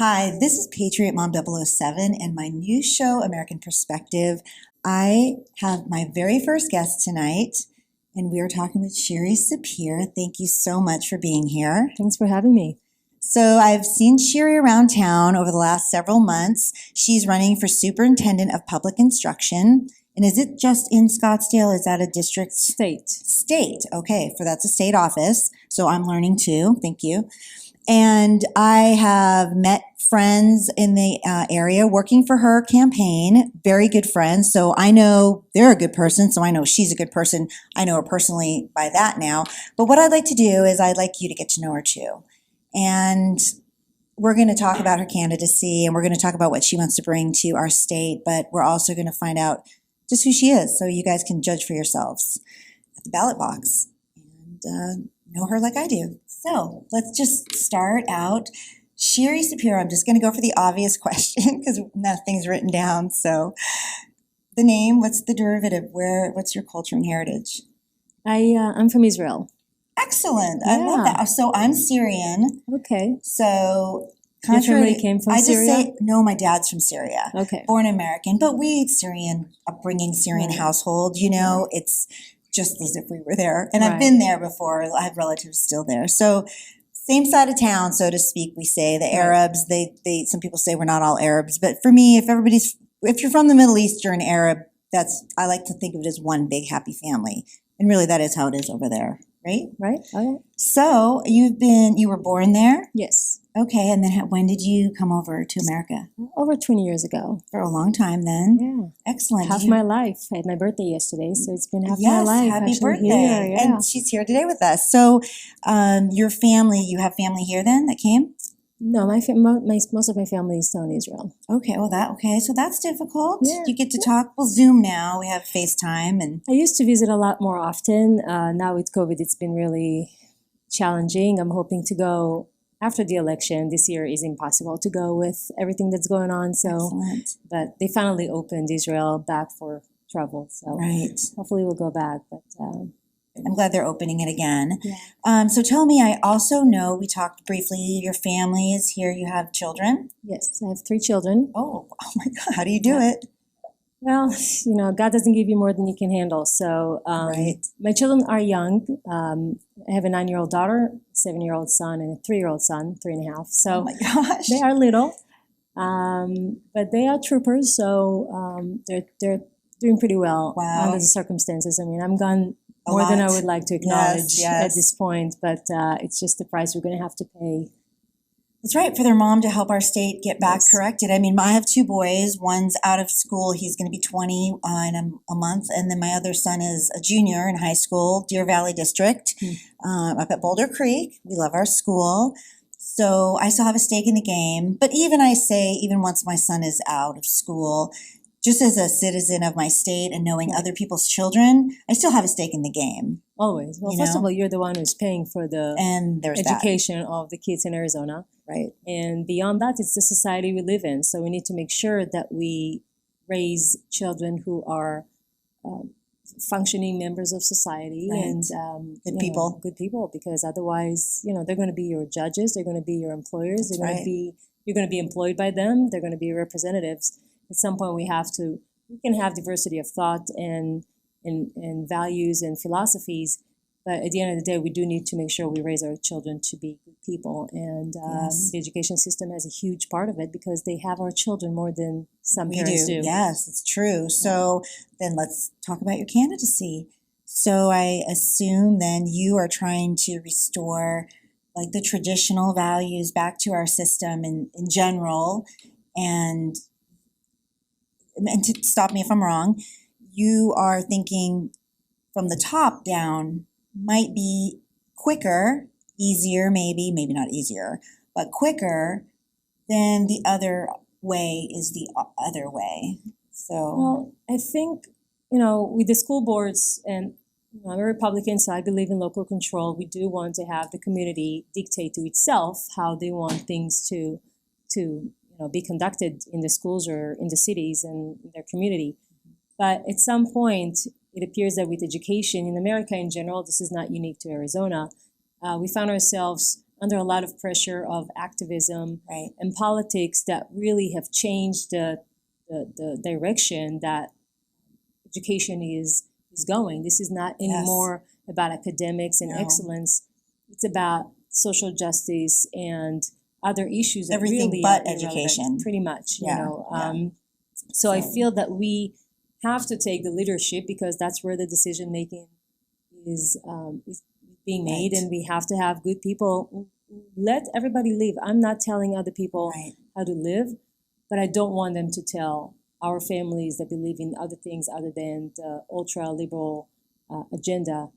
Hi, this is Patriot Mom 007 and my new show, American Perspective. I have my very first guest tonight, and we are talking with Shiry Sapir. Thank you so much for being here. Thanks for having me. So I've seen Shiry around town over the last several months. She's running for Superintendent of Public Instruction. And is it just in Scottsdale? Is that a district? State. Okay, that's a state office. So I'm learning too. Thank you. And I have met friends in the area working for her campaign, very good friends. So I know they're a good person, so I know she's a good person. I know her personally by that now. But what I'd like to do is I'd like you to get to know her too. And we're going to talk about her candidacy, and we're going to talk about what she wants to bring to our state, but we're also going to find out just who she is so you guys can judge for yourselves at the ballot box and know her like I do. So let's just start out. Shiry Sapir, I'm just going to go for the obvious question because nothing's written down. So the name, what's the derivative? What's your culture and heritage? I'm from Israel. Excellent. I love that. So I'm Syrian. Okay. So your family came from Syria? No, my dad's from Syria. Okay. Born American, but we Syrian upbringing, Syrian household, it's just as if we were there. And I've been there before. I have relatives still there. So same side of town, so to speak, we say. The Arabs, some people say we're not all Arabs. But for me, if you're from the Middle East, you're an Arab. I like to think of it as one big happy family. And really that is how it is over there, right? Right. Okay. So you were born there? Yes. Okay, and then when did you come over to America? Over 20 years ago. For a long time then. Yeah. Excellent. Half my life. I had my birthday yesterday, so it's been half my life. Yes, happy birthday. Here, yeah. And she's here today with us. So your family, you have family here then that came? No, most of my family is still in Israel. Okay, so that's difficult. Yeah. You get to talk. Well, Zoom now. We have FaceTime. And I used to visit a lot more often. Now with COVID, it's been really challenging. I'm hoping to go after the election. This year is impossible to go with everything that's going on. So, excellent. But they finally opened Israel back for travel. So hopefully we'll go back. But I'm glad they're opening it again. Yeah. So tell me, I also know we talked briefly, your family is here. You have children? Yes, I have 3 children. Oh my God. How do you do it? Well, God doesn't give you more than you can handle. So my children are young. I have a 9-year-old daughter, 7-year-old son, and a 3-year-old son, 3.5. So oh my gosh. They are little, but they are troopers. So they're doing pretty well under the circumstances. I mean, I'm gone more than I would like to acknowledge at this point, but it's just the price we're going to have to pay. That's right, for their mom to help our state get back corrected. I mean, I have 2 boys. One's out of school. He's going to be 20 in a month. And then my other son is a junior in high school, Deer Valley District, up at Boulder Creek. We love our school. So I still have a stake in the game. But even once my son is out of school, just as a citizen of my state and knowing other people's children, I still have a stake in the game. Always. Well, first of all, you're the one who's paying for the education of the kids in Arizona. Right. And beyond that, it's the society we live in. So we need to make sure that we raise children who are functioning members of society and good people, because otherwise, they're going to be your judges, they're going to be your employers, you're going to be employed by them, they're going to be your representatives. At some point, we can have diversity of thought and values and philosophies, but at the end of the day, we do need to make sure we raise our children to be good people. And the education system has a huge part of it because they have our children more than some parents do. Yes, it's true. So then let's talk about your candidacy. So I assume then you are trying to restore like the traditional values back to our system in general. And to stop me if I'm wrong, you are thinking from the top down might be quicker, easier, maybe not easier, but quicker than the other way is the other way. So, well, I think, with the school boards, and I'm a Republican, so I believe in local control. We do want to have the community dictate to itself how they want things to be conducted in the schools or in the cities and their community. But at some point, it appears that with education in America in general, this is not unique to Arizona, we found ourselves under a lot of pressure of activism Right. and politics that really have changed the direction that education is going. This is not anymore about academics and excellence. It's about social justice and other issues that Everything really but are irrelevant, education. pretty much. Yeah, You know, yeah. so I feel that we have to take the leadership because that's where the decision making is being made, Right. and we have to have good people. Let everybody live. I'm not telling other people Right. how to live, but I don't want them to tell our families that believe in other things other than the ultra liberal agenda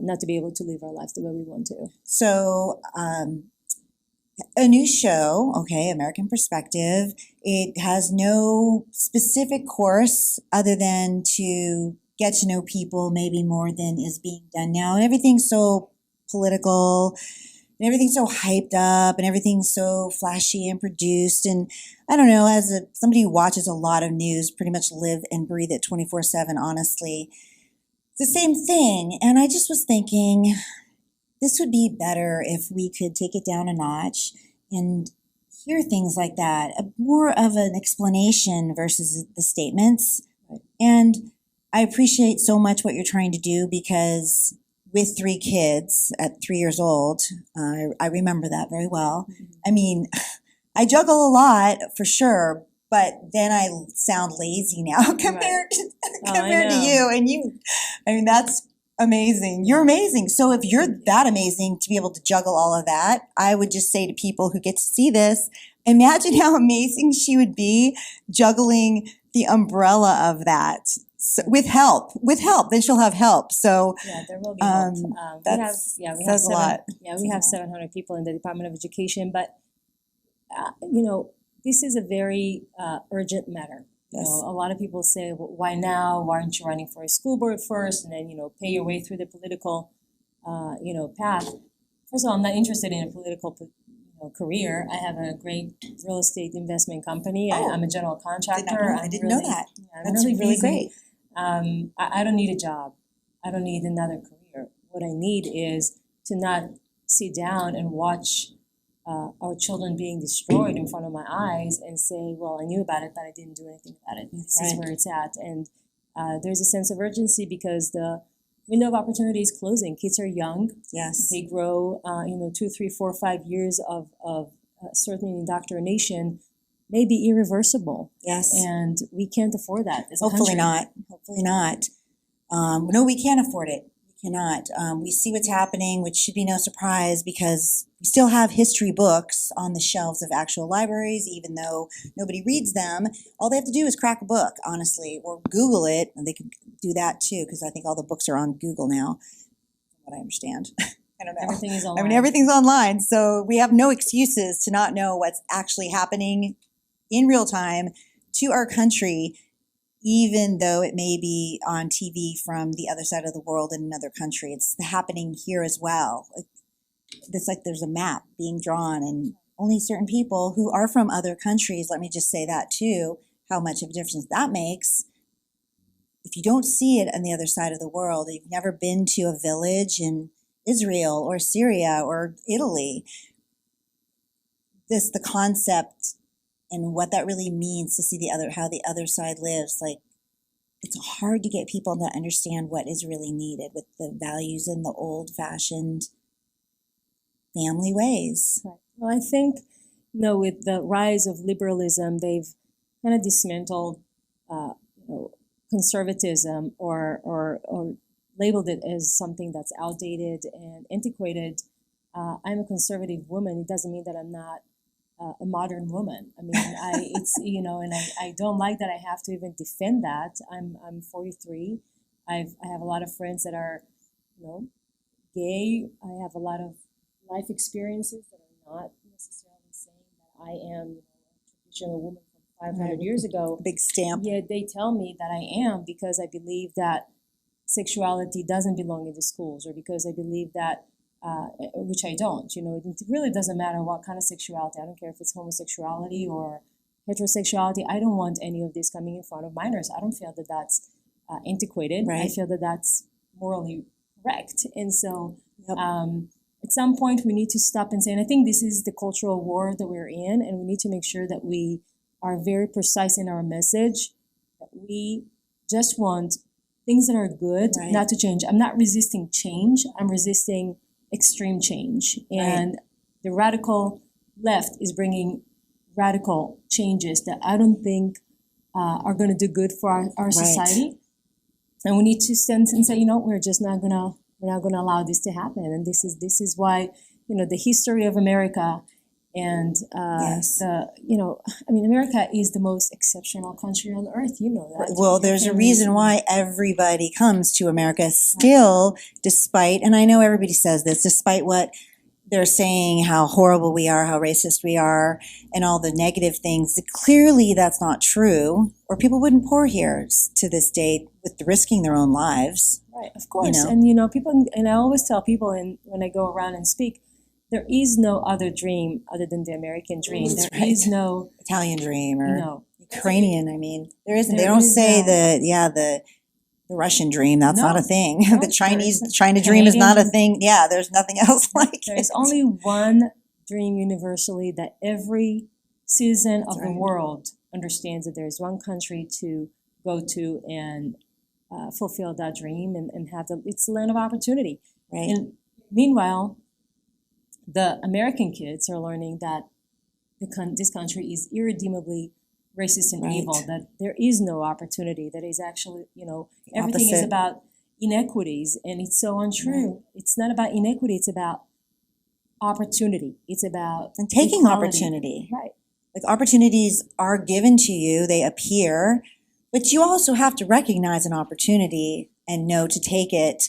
not to be able to live our lives the way we want to. So, a new show, okay, American Perspective. It has no specific course other than to get to know people maybe more than is being done now. And everything's so political, and everything's so hyped up, and everything's so flashy and produced. And I don't know, as somebody who watches a lot of news, pretty much live and breathe it 24/7, honestly, it's the same thing. And I just was thinking, this would be better if we could take it down a notch and hear things like that, more of an explanation versus the statements. Right. And I appreciate so much what you're trying to do because with 3 kids at 3 years old, I remember that very well. Mm-hmm. I mean, I juggle a lot for sure, but then I sound lazy now compared to you. And I mean, that's amazing. You're amazing. So if you're that amazing to be able to juggle all of that, I would just say to people who get to see this, imagine how amazing she would be juggling the umbrella of that. So, with help, then she'll have help. So yeah, there will be help. We have a lot. We have 700 people in the Department of Education, but this is a very urgent matter. You know, a lot of people say, well, why now? Why aren't you running for a school board first, and then pay your way through the political, path? First of all, I'm not interested in a political, career. I have a great real estate investment company. I'm a general contractor. I didn't know that. Yeah, That's really great. I don't need a job. I don't need another career. What I need is to not sit down and watch our children being destroyed in front of my eyes and say, well, I knew about it, but I didn't do anything about it. This is where it's at. And there's a sense of urgency because the window of opportunity is closing. Kids are young. Yes. They grow, 2, 3, 4, 5 years of certain indoctrination may be irreversible. Yes. And we can't afford that as a Hopefully country. Hopefully not. No, we can't afford it. We cannot. We see what's happening, which should be no surprise because we still have history books on the shelves of actual libraries, even though nobody reads them. All they have to do is crack a book, honestly, or Google it, and they can do that too, because I think all the books are on Google now, from what I understand. I don't know. Everything is online. I mean, everything's online, so we have no excuses to not know what's actually happening in real time to our country, even though it may be on TV from the other side of the world in another country. It's happening here as well. It's like there's a map being drawn, and only certain people who are from other countries, let me just say that too, how much of a difference that makes. If you don't see it on the other side of the world, you've never been to a village in Israel or Syria or Italy, the concept and what that really means to see how the other side lives, like it's hard to get people to understand what is really needed with the values in the old-fashioned family ways. Right. Well, I think, with the rise of liberalism, they've kind of dismantled, conservatism or labeled it as something that's outdated and antiquated. I'm a conservative woman. It doesn't mean that I'm not a modern woman. I mean, and I don't like that I have to even defend that. I'm 43. I have a lot of friends that are, gay. I have a lot of life experiences that are not necessarily saying that I am a traditional woman from 500 years ago. Big stamp. Yet they tell me that I am because I believe that sexuality doesn't belong in the schools, or because I believe that, which I don't. It really doesn't matter what kind of sexuality. I don't care if it's homosexuality or heterosexuality. I don't want any of this coming in front of minors. I don't feel that that's antiquated. Right. I feel that that's morally correct. And so at some point we need to stop and say, and I think this is the cultural war that we're in, and we need to make sure that we are very precise in our message, that we just want things that are good not to change. I'm not resisting change, I'm resisting extreme change. And the radical left is bringing radical changes that I don't think are going to do good for our society. And we need to stand and say, we're just not gonna allow this to happen. And this is why, the history of America and America is the most exceptional country on earth. You know that. Well, there's a reason why everybody comes to America still, despite, and I know everybody says this, despite what they're saying, how horrible we are, how racist we are, and all the negative things. Clearly, that's not true, or people wouldn't pour here to this date with risking their own lives. Right, of course. And people, and I always tell people, when I go around and speak, there is no other dream other than the American dream. There is no Italian dream or Ukrainian. I mean, there isn't. They don't say the Russian dream. That's not a thing. No, the China dream is not a thing. Yeah, there's nothing else like it. There's only one dream universally that every citizen of the world understands, that there is one country to go to and fulfill that dream and have it's the land of opportunity. Right. And meanwhile, the American kids are learning that this country is irredeemably racist and evil, that there is no opportunity, that is actually, everything is about inequities, and it's so untrue. It's not about inequity, it's about opportunity. It's about and taking equality. Opportunity. Right. Like, opportunities are given to you, they appear, but you also have to recognize an opportunity and know to take it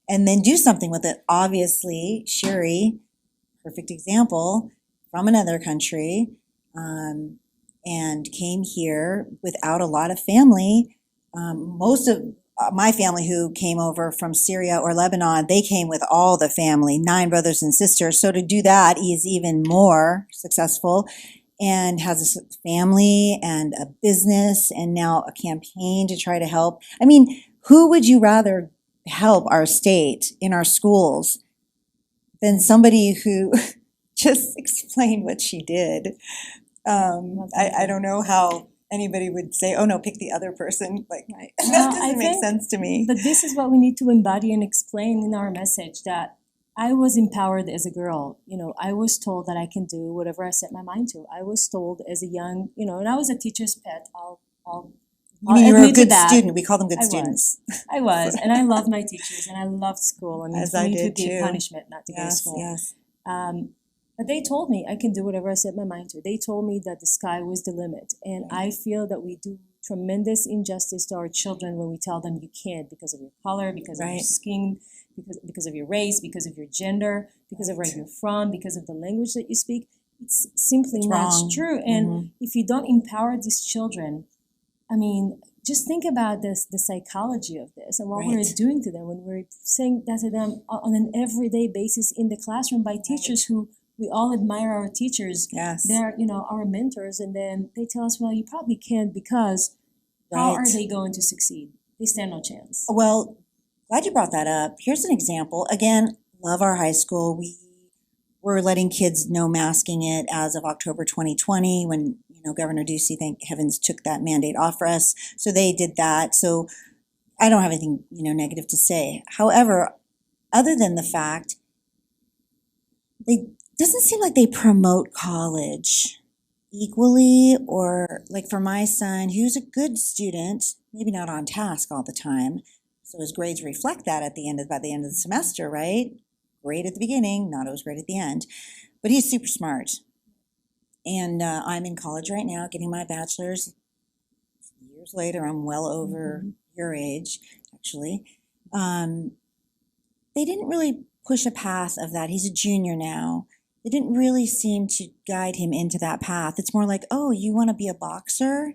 and then do something with it. Obviously, Shiry, perfect example, from another country, and came here without a lot of family. Most of my family who came over from Syria or Lebanon, they came with all the family, 9 brothers and sisters. So to do that, he is even more successful and has a family and a business and now a campaign to try to help. I mean, who would you rather help our state in our schools than somebody who just explained what she did? I don't know how anybody would say, oh no, pick the other person. Like, that doesn't make sense to me. But this is what we need to embody and explain in our message, that I was empowered as a girl. I was told that I can do whatever I set my mind to. I was told as a young, and I was a teacher's pet. You were a good student. We call them good students. I was, and I loved my teachers, and I loved school. I mean, As for I me did to be too. a punishment not to go to school. Yes. But they told me I can do whatever I set my mind to. They told me that the sky was the limit. And I feel that we do tremendous injustice to our children when we tell them you can't because of your color, because of your skin, because of your race, because of your gender, because of where you're from, because of the language that you speak. It's simply not true. And if you don't empower these children, I mean, just think about the psychology of this and what we're doing to them when we're saying that to them on an everyday basis in the classroom by teachers who we all admire our teachers. Yes. They're, our mentors. And then they tell us, well, you probably can't because how are they going to succeed? They stand no chance. Well, glad you brought that up. Here's an example. Again, love our high school. We were letting kids no masking it as of October 2020 when, Governor Ducey, thank heavens, took that mandate off for us. So they did that. So I don't have anything, negative to say. However, other than the fact, they doesn't seem like they promote college equally, or like for my son, who's a good student, maybe not on task all the time. So his grades reflect that by the end of the semester, right? Great at the beginning, not always great at the end, but he's super smart. And I'm in college right now, getting my bachelor's. Years later, I'm well over your age, actually. They didn't really push a path of that. He's a junior now. They didn't really seem to guide him into that path. It's more like, oh, you want to be a boxer?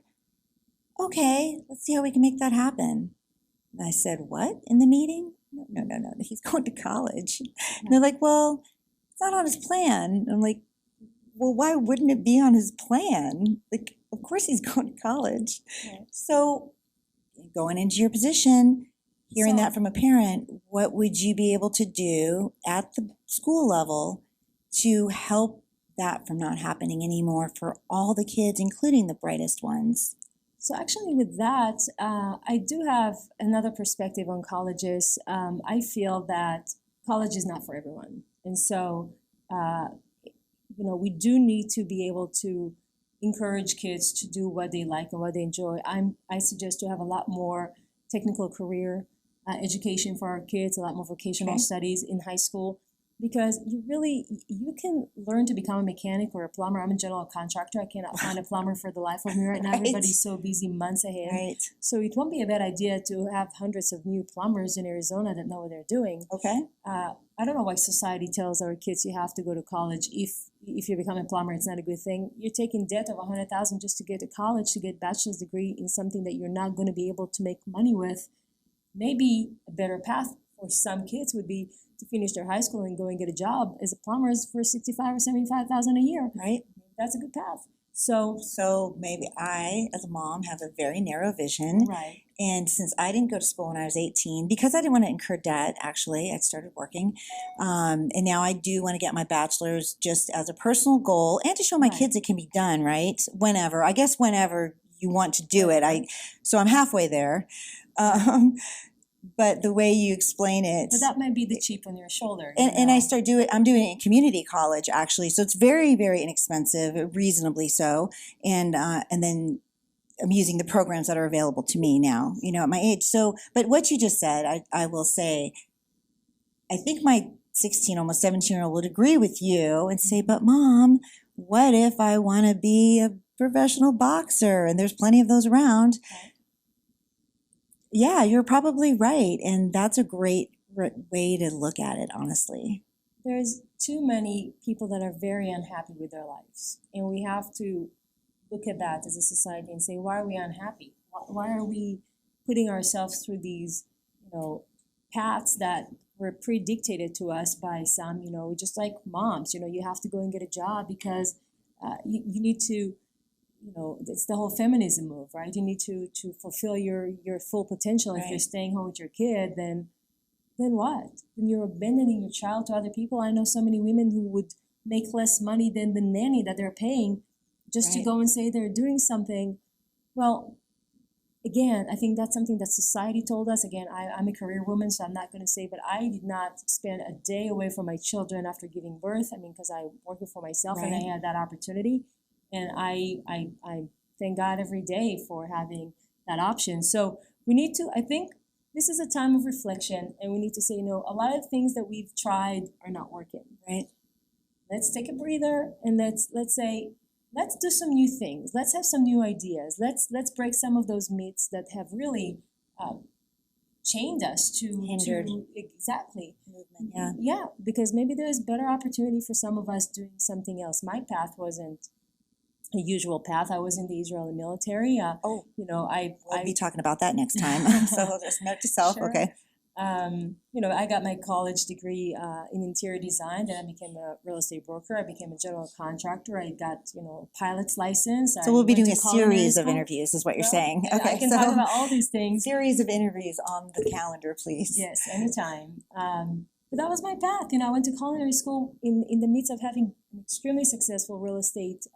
Okay, let's see how we can make that happen. And I said, what, in the meeting? No, he's going to college. And they're like, well, it's not on his plan. I'm like, well, why wouldn't it be on his plan? Like, of course he's going to college. Right. So going into your position, hearing So- that from a parent, what would you be able to do at the school level to help that from not happening anymore for all the kids, including the brightest ones? So actually with that, I do have another perspective on colleges. I feel that college is not for everyone. And so, we do need to be able to encourage kids to do what they like and what they enjoy. I suggest to have a lot more technical career education for our kids, a lot more vocational studies in high school, because you can learn to become a mechanic or a plumber. I'm a general contractor. I cannot find a plumber for the life of me right now. Right. Everybody's so busy months ahead. Right. So it won't be a bad idea to have hundreds of new plumbers in Arizona that know what they're doing. Okay. I don't know why society tells our kids you have to go to college. If you become a plumber, it's not a good thing. You're taking debt of $100,000 just to get to college, to get a bachelor's degree in something that you're not going to be able to make money with. Maybe a better path for some kids would be to finish their high school and go and get a job as a plumber for $65,000 or $75,000 a year. Right. That's a good path. So maybe I, as a mom, have a very narrow vision. right. And since I didn't go to school when I was 18, because I didn't want to incur debt, actually, I started working. And now I do want to get my bachelor's just as a personal goal and to show my Right. kids it can be done, right? Whenever you want to do it. So I'm halfway there. But the way you explain it. But that might be the chip on your shoulder. And I'm doing it in community college, actually. So it's very, very inexpensive, reasonably so. And then I'm using the programs that are available to me now, at my age. So, but what you just said, I will say, I think my 16, almost 17-year-old would agree with you and say, but Mom, what if I want to be a professional boxer? And there's plenty of those around. Right. Yeah, you're probably right. And that's a great way to look at it, honestly. There's too many people that are very unhappy with their lives. And we have to look at that as a society and say, why are we unhappy? Why are we putting ourselves through these, paths that were predictated to us by some, just like moms, you have to go and get a job because you need to, it's the whole feminism move, right? You need to fulfill your full potential. If Right. you're staying home with your kid, then what? Then you're abandoning your child to other people. I know so many women who would make less money than the nanny that they're paying just to Right. go and say they're doing something. Well, again, I think that's something that society told us. Again, I'm a career woman, so I'm not going to say, but I did not spend a day away from my children after giving birth. I mean, because I worked for myself and Right. I had that opportunity. And I thank God every day for having that option. So we need to, I think this is a time of reflection, and we need to say, a lot of things that we've tried are not working. Right. Let's take a breather and let's say, let's do some new things. Let's have some new ideas. Let's break some of those myths that have really chained us Hindered. Exactly. Movement, yeah. Yeah, because maybe there's better opportunity for some of us doing something else. My path wasn't a usual path. I was in the Israeli military. Oh. We'll be I talking about that next time. So just note to self. Sure. Okay. I got my college degree in interior design. Then I became a real estate broker. I became a general contractor. I got, pilot's license. So we'll be went doing to a culinary series of school. interviews, is what you're Well, saying. yeah, Okay. I can talk about all these things. Series of interviews on the calendar, please. Yes, anytime. But that was my path. I went to culinary school in the midst of having an extremely successful real estate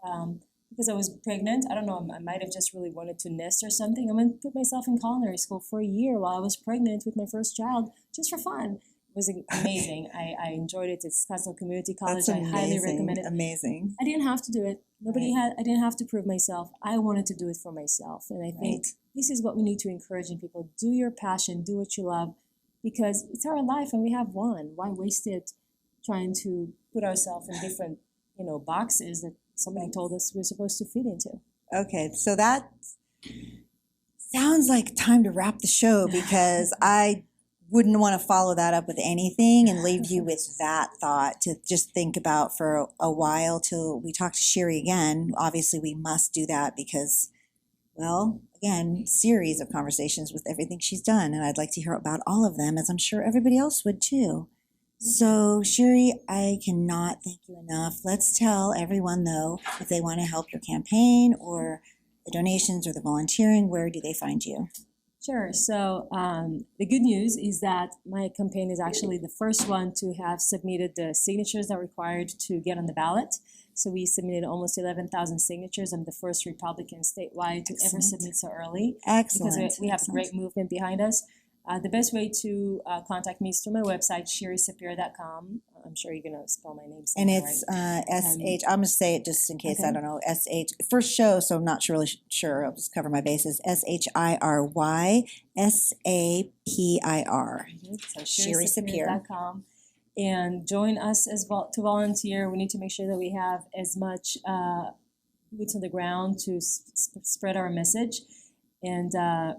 because I was pregnant. I don't know, I might have just really wanted to nest or something. I went to put myself in culinary school for a year while I was pregnant with my first child, just for fun. It was amazing. I enjoyed it. It's Scottsdale Community College. That's I highly amazing. recommend it. Amazing. I didn't have to do it. Right. I didn't have to prove myself. I wanted to do it for myself. And I think this is what we need to encourage in people. Do your passion, do what you love, because it's our life and we have one. Why waste it trying to put ourselves in different, boxes that somebody told us we're supposed to fit into? Okay, so that sounds like time to wrap the show because I wouldn't want to follow that up with anything and leave you with that thought to just think about for a while till we talk to Shiry again. Obviously, we must do that because, well, again, series of conversations with everything she's done, and I'd like to hear about all of them, as I'm sure everybody else would too. So, Shiry, I cannot thank you enough. Let's tell everyone, though, if they want to help your campaign or the donations or the volunteering, where do they find you? Sure. So the good news is that my campaign is actually the first one to have submitted the signatures that are required to get on the ballot. So we submitted almost 11,000 signatures. I'm the first Republican statewide to ever submit so early. Excellent. Because we have a great movement behind us. The best way to contact me is through my website, ShirySapir.com. I'm sure you're going to spell my name And somewhere, it's right? S-H, I'm going to say it just in case I Okay. don't know, S-H, first show, so I'm not really sure. I'll just cover my bases. S-H-I-R-Y-S-A-P-I-R. So Shiry Sapir. ShirySapir.com. And join us as well to volunteer. We need to make sure that we have as much boots on the ground to spread our message. And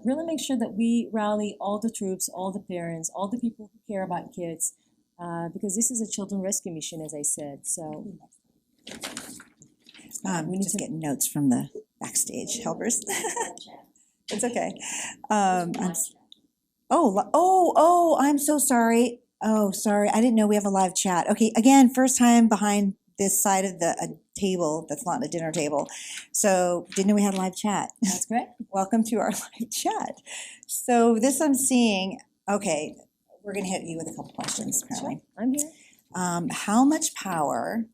really make sure that we rally all the troops, all the parents, all the people who care about kids, because this is a children rescue mission, as I said. So We need just to- getting notes from the backstage helpers. It's okay. I'm so sorry. Oh, sorry. I didn't know we have a live chat. Okay, again, first time behind this side of the table that's not a dinner table. So didn't know we had a live chat. that's great. Welcome to our live chat. So this I'm seeing, okay, we're going to hit you with a couple questions apparently. Sure, I'm here. How much power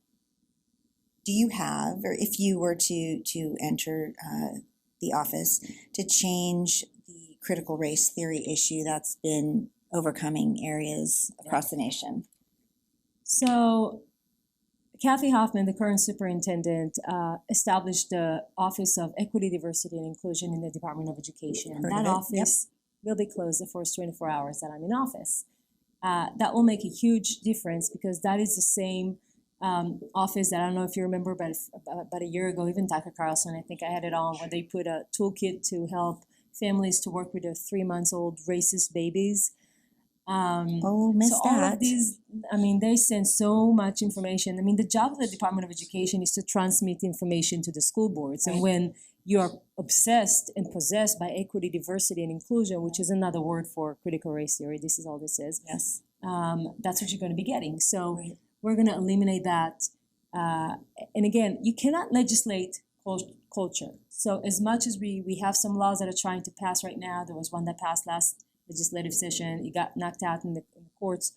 do you have, or if you were to enter the office, to change the critical race theory issue that's been overcoming areas across the nation? So Kathy Hoffman, the current superintendent, established the Office of Equity, Diversity, and Inclusion in the Department of Education. Heard That of it, yep. office will be closed the first 24 hours that I'm in office. That will make a huge difference because that is the same office that I don't know if you remember, but about a year ago, even Dr. Carlson, I think I had it on, where they put a toolkit to help families to work with their 3-month-old racist babies. Missed so all that. of these, I mean, they send so much information. I mean, the job of the Department of Education is to transmit information to the school boards. And when you're obsessed and possessed by equity, diversity, and inclusion, which is another word for critical race theory, this is all this is, Yes. that's what you're going to be getting. So Right. we're going to eliminate that. And again, you cannot legislate culture. So as much as we have some laws that are trying to pass right now, there was one that passed last legislative session, it got knocked out in the courts.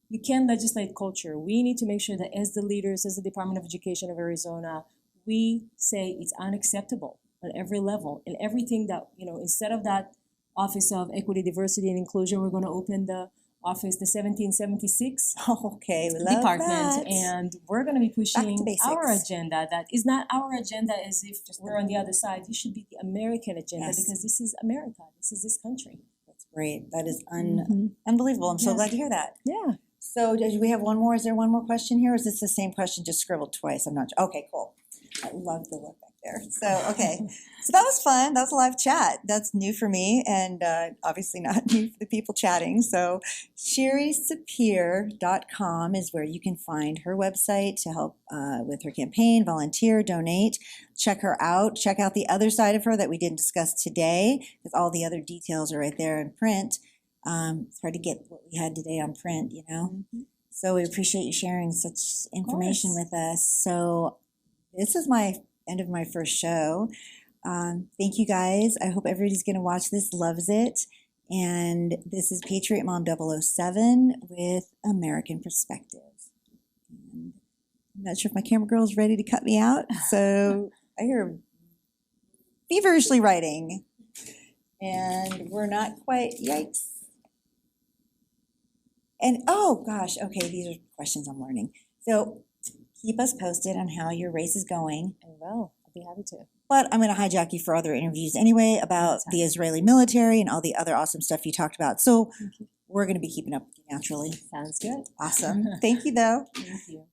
You can't legislate culture. We need to make sure that as the leaders, as the Department of Education of Arizona, we say it's unacceptable at every level. And everything that, instead of that Office of Equity, Diversity, and Inclusion, we're going to open the office, the 1776 Okay, we love department, that. and we're going to be pushing basics. our agenda. That is not our agenda as if we're on the other side. This should be the American agenda Yes. because this is America. This is this country. That's great. That is Mhm. unbelievable. I'm so Yeah. glad to hear that. Yeah. So do we have one more? Is there one more question here? Or is this the same question just scribbled twice? I'm not. Okay, cool. I love the look back there. So, okay. So that was fun. That was a live chat. That's new for me and obviously not new for the people chatting. So ShirySapir.com is where you can find her website to help with her campaign, volunteer, donate. Check her out. Check out the other side of her that we didn't discuss today because all the other details are right there in print. It's hard to get what we had today on print, So we appreciate you sharing such information with us. So this is my end of my first show. Thank you guys. I hope everybody's going to watch this, loves it. And this is Patriot Mom 007 with American Perspective. And I'm not sure if my camera girl is ready to cut me out. So I hear her feverishly writing. And we're not quite, yikes. And oh gosh, okay, these are questions I'm learning. So keep us posted on how your race is going. I will. I'll be happy to. But I'm going to hijack you for other interviews anyway about the Israeli military and all the other awesome stuff you talked about. So we're going to be keeping up with you naturally. Sounds good. Awesome. Thank you, though. Thank you.